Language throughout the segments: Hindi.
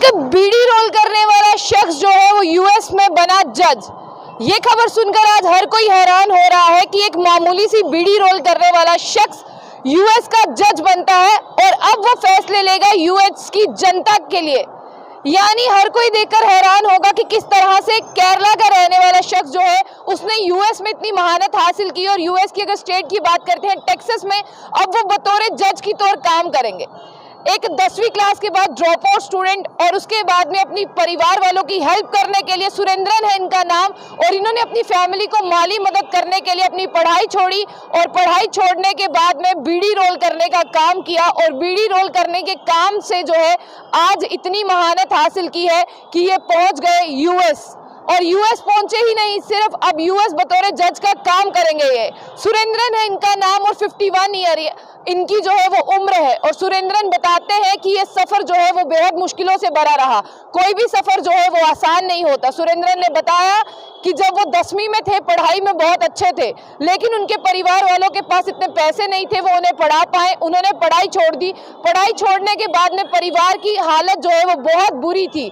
एक बीड़ी रोल करने वाला शख्स जो है वो यूएस में बना जज। ये खबर सुनकर आज हर कोई हैरान हो रहा है कि एक मामूली सी बीड़ी रोल करने वाला शख्स यूएस का जज बनता है और अब वो फैसले लेगा यूएस की जनता के लिए। यानी हर कोई देखकर हैरान होगा कि किस तरह से केरला का रहने वाला शख्स जो है उसने यूएस में इतनी महारत हासिल की और यूएस की अगर स्टेट की बात करते हैं टेक्सास में, अब वो बतौर जज की तौर काम करेंगे। एक 10वीं क्लास के बाद ड्रॉप आउट स्टूडेंट और उसके बाद में अपनी परिवार वालों की हेल्प करने के लिए, सुरेंद्रन है इनका नाम, और इन्होंने अपनी फैमिली को माली मदद करने के लिए अपनी पढ़ाई छोड़ी और पढ़ाई छोड़ने के बाद में बीड़ी रोल करने का काम किया और बीड़ी रोल करने के काम से जो है आज इतनी महारत हासिल की है कि ये पहुंच गए यूएस। और यूएस पहुंचे ही नहीं, सिर्फ अब यूएस बतौर जज का काम करेंगे। ये सुरेंद्रन है इनका नाम और 51 ईयर इनकी जो है वो उम्र है। और सुरेंद्रन बताते हैं कि ये सफर जो है वो बेहद मुश्किलों से भरा रहा, कोई भी सफर जो है वो आसान नहीं होता। सुरेंद्रन ने बताया कि जब वो 10वीं में थे, पढ़ाई में बहुत अच्छे थे, लेकिन उनके परिवार वालों के पास इतने पैसे नहीं थे वो उन्हें पढ़ा पाए। उन्होंने पढ़ाई छोड़ दी। पढ़ाई छोड़ने के बाद में परिवार की हालत जो है वो बहुत बुरी थी।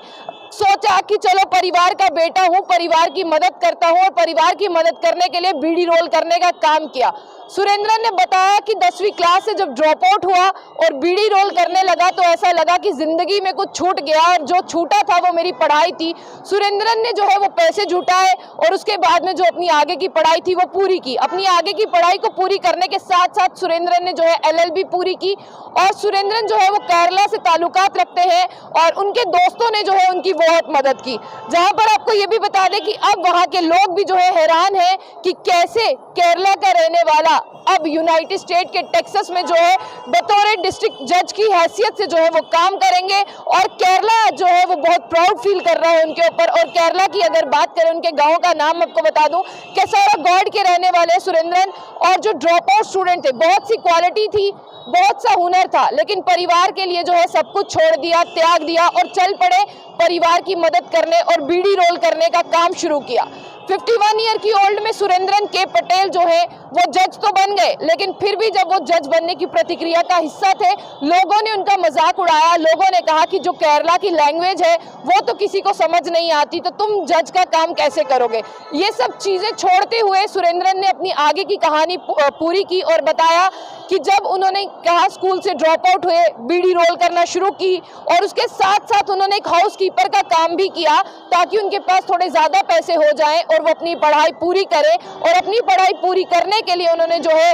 सोचा कि चलो परिवार का बेटा हूँ, परिवार की मदद करता हूँ, और परिवार की मदद करने के लिए बीड़ी रोल करने का काम किया। सुरेंद्रन ने बताया कि 10वीं क्लास से जब ड्रॉप आउट हुआ और बीड़ी रोल करने लगा तो ऐसा लगा कि जिंदगी में कुछ छूट गया, और जो छूटा था वो मेरी पढ़ाई थी। सुरेंद्रन ने जो है वो पैसे जुटाए और उसके बाद में जो अपनी आगे की पढ़ाई थी वो पूरी की। अपनी आगे की पढ़ाई को पूरी करने के साथ साथ सुरेंद्रन ने जो है LLB पूरी की। और सुरेंद्रन जो है वो केरला से ताल्लुकात रखते हैं और उनके दोस्तों ने जो है उनकी बहुत मदद की। जहां पर आपको ये भी बता दें कि अब वहां के लोग भी जो है हैरान हैं कि कैसे केरला का रहने वाला अब यूनाइटेड स्टेट के टेक्सास में जो है बतौर डिस्ट्रिक्ट जज की हैसियत से जो है वो काम करेंगे। और केरला जो है वो बहुत प्राउड फील कर रहा है उनके ऊपर। और केरला की अगर बात करें, उनके गांव का नाम आपको बता दूं, कैसारागौड़ के रहने वाले सुरेंद्रन। और जो ड्रॉप आउट स्टूडेंट थे, बहुत सी क्वालिटी थी, बहुत सा हुनर था, लेकिन परिवार के लिए जो है सब कुछ छोड़ दिया, त्याग दिया और चल पड़े परिवार की मदद करने और बीड़ी रोल करने का काम शुरू किया। 51 ईयर की ओल्ड में सुरेंद्रन के पटेल जो है वो जज तो बन गए, लेकिन फिर भी जब वो जज बनने की प्रतिक्रिया का हिस्सा थे, लोगों ने उनका मजाक उड़ाया। लोगों ने कहा कि जो केरला की लैंग्वेज है वो तो किसी को समझ नहीं आती, तो तुम जज का काम कैसे करोगे। ये सब चीजें छोड़ते हुए सुरेंद्रन ने अपनी आगे की कहानी पूरी की और बताया कि जब उन्होंने कहा स्कूल से ड्रॉप आउट हुए, बीड़ी रोल करना शुरू की और उसके साथ साथ उन्होंने एक हाउस कीपर का काम भी किया ताकि उनके पास थोड़े ज्यादा पैसे हो जाएं और वो अपनी पढ़ाई पूरी करें। और अपनी पढ़ाई पूरी करने के लिए उन्होंने जो है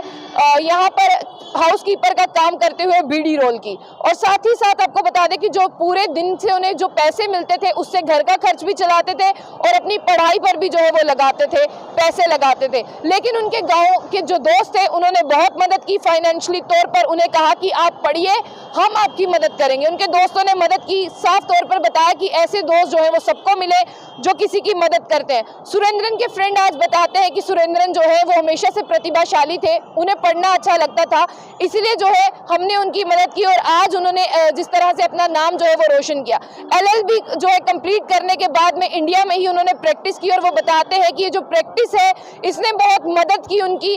यहाँ पर हाउस कीपर का काम करते हुए बीड़ी रोल की। और साथ ही साथ आपको बता दें कि जो पूरे दिन से उन्हें जो पैसे मिलते थे उससे घर का खर्च भी चलाते थे और अपनी पढ़ाई पर भी जो है वो लगाते थे, पैसे लगाते थे। लेकिन उनके गांव के जो दोस्त थे उन्होंने बहुत मदद की फाइनेंशियली तौर पर। उन्हें कहा कि आप पढ़िए, हम आपकी मदद करेंगे। उनके दोस्तों ने मदद की, साफ तौर पर बताया कि ऐसे दोस्त जो है वो सबको मिले जो किसी की मदद करते हैं। सुरेंद्रन के फ्रेंड आज बताते हैं कि सुरेंद्रन जो है वो हमेशा से प्रतिभाशाली थे, उन्हें पढ़ना अच्छा लगता था, इसलिए जो है हमने उनकी मदद की और आज उन्होंने जिस तरह से अपना नाम जो है वो रोशन किया। LLB जो है कंप्लीट करने के बाद में इंडिया में ही उन्होंने प्रैक्टिस की और वो बताते हैं कि ये जो प्रैक्टिस है इसने बहुत मदद की उनकी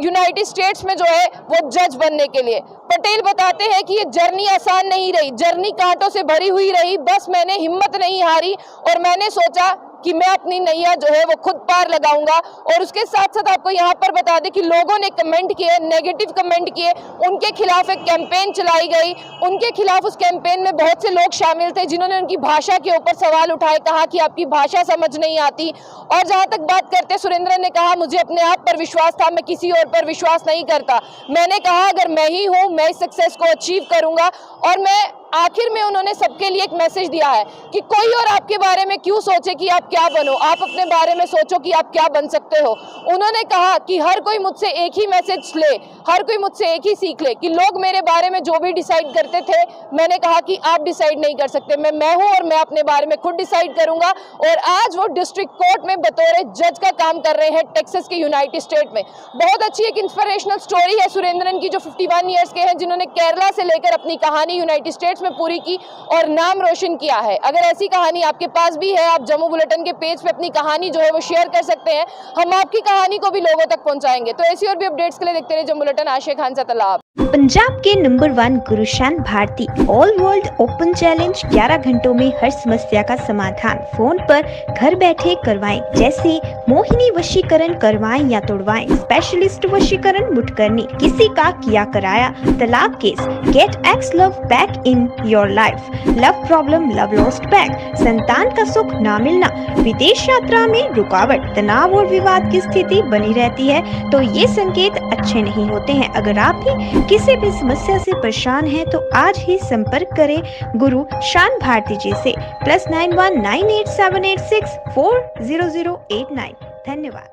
यूनाइटेड स्टेट्स में जो है वो जज बनने के लिए। पटेल बताते हैं कि ये जर्नी आसान नहीं रही, जर्नी कांटों से भरी हुई रही, बस मैंने हिम्मत नहीं हारी और मैंने सोचा कि मैं अपनी नैया जो है वो खुद पार लगाऊंगा। और उसके साथ साथ आपको यहाँ पर बता दें कि लोगों ने कमेंट किए, नेगेटिव कमेंट किए, उनके खिलाफ एक कैंपेन चलाई गई। उनके खिलाफ उस कैंपेन में बहुत से लोग शामिल थे जिन्होंने उनकी भाषा के ऊपर सवाल उठाए, कहा कि आपकी भाषा समझ नहीं आती। और जहाँ तक बात करते, सुरेंद्रन ने कहा मुझे अपने आप पर विश्वास था, मैं किसी और पर विश्वास नहीं करता। मैंने कहा अगर मैं ही हूँ, मैं इस सक्सेस को अचीव करूंगा। और मैं आखिर में उन्होंने सबके लिए एक मैसेज दिया है कि कोई और आपके बारे में क्यों सोचे कि आप क्या बनो, आप अपने बारे में सोचो कि आप क्या बन सकते हो। उन्होंने कहा कि हर कोई मुझसे एक ही मैसेज ले, हर कोई मुझसे एक ही सीख ले कि लोग मेरे बारे में जो भी डिसाइड करते थे, मैंने कहा कि आप डिसाइड नहीं कर सकते, मैं हूं और मैं अपने बारे में खुद डिसाइड करूंगा। और आज वो डिस्ट्रिक्ट कोर्ट में बतौर जज का काम कर रहे हैं टेक्सास के यूनाइटेड स्टेट में। बहुत अच्छी एक इंस्पिरेशनल स्टोरी है सुरेंद्रन की, जो 51 ईयर्स के हैं, जिन्होंने केरला से लेकर अपनी कहानी यूनाइटेड स्टेट्स में पूरी की और नाम रोशन किया है। अगर ऐसी कहानी आपके पास भी है, आप जम्मू बुलेटिन के पेज पे अपनी कहानी जो है वो शेयर कर सकते हैं, हम आपकी कहानी को भी लोगों तक पहुंचाएंगे। तो ऐसी और भी अपडेट्स के लिए देखते रहिए जम्मू बुलेटिन। आशिया खान से तलाब। पंजाब के number 1 Guru Shan Bharti all world open challenge 11 घंटों में हर समस्या का समाधान फोन पर घर बैठे करवाएं, जैसे मोहिनी वशीकरण करवाएं या तोड़वाएं, स्पेशलिस्ट वशीकरण मुठकरनी, किसी का किया कराया, तलाक case, get ex love back in your life, love problem, love lost back, संतान का सुख ना मिलना, विदेश यात्रा में रुकावट, तनाव और विवाद की स्थिति बनी रहती है, तो ये संकेत अच्छे नहीं होते हैं। अगर आप भी किसी भी समस्या से परेशान हैं तो आज ही संपर्क करें गुरु शान भारती जी से। +91 98786 40089। धन्यवाद।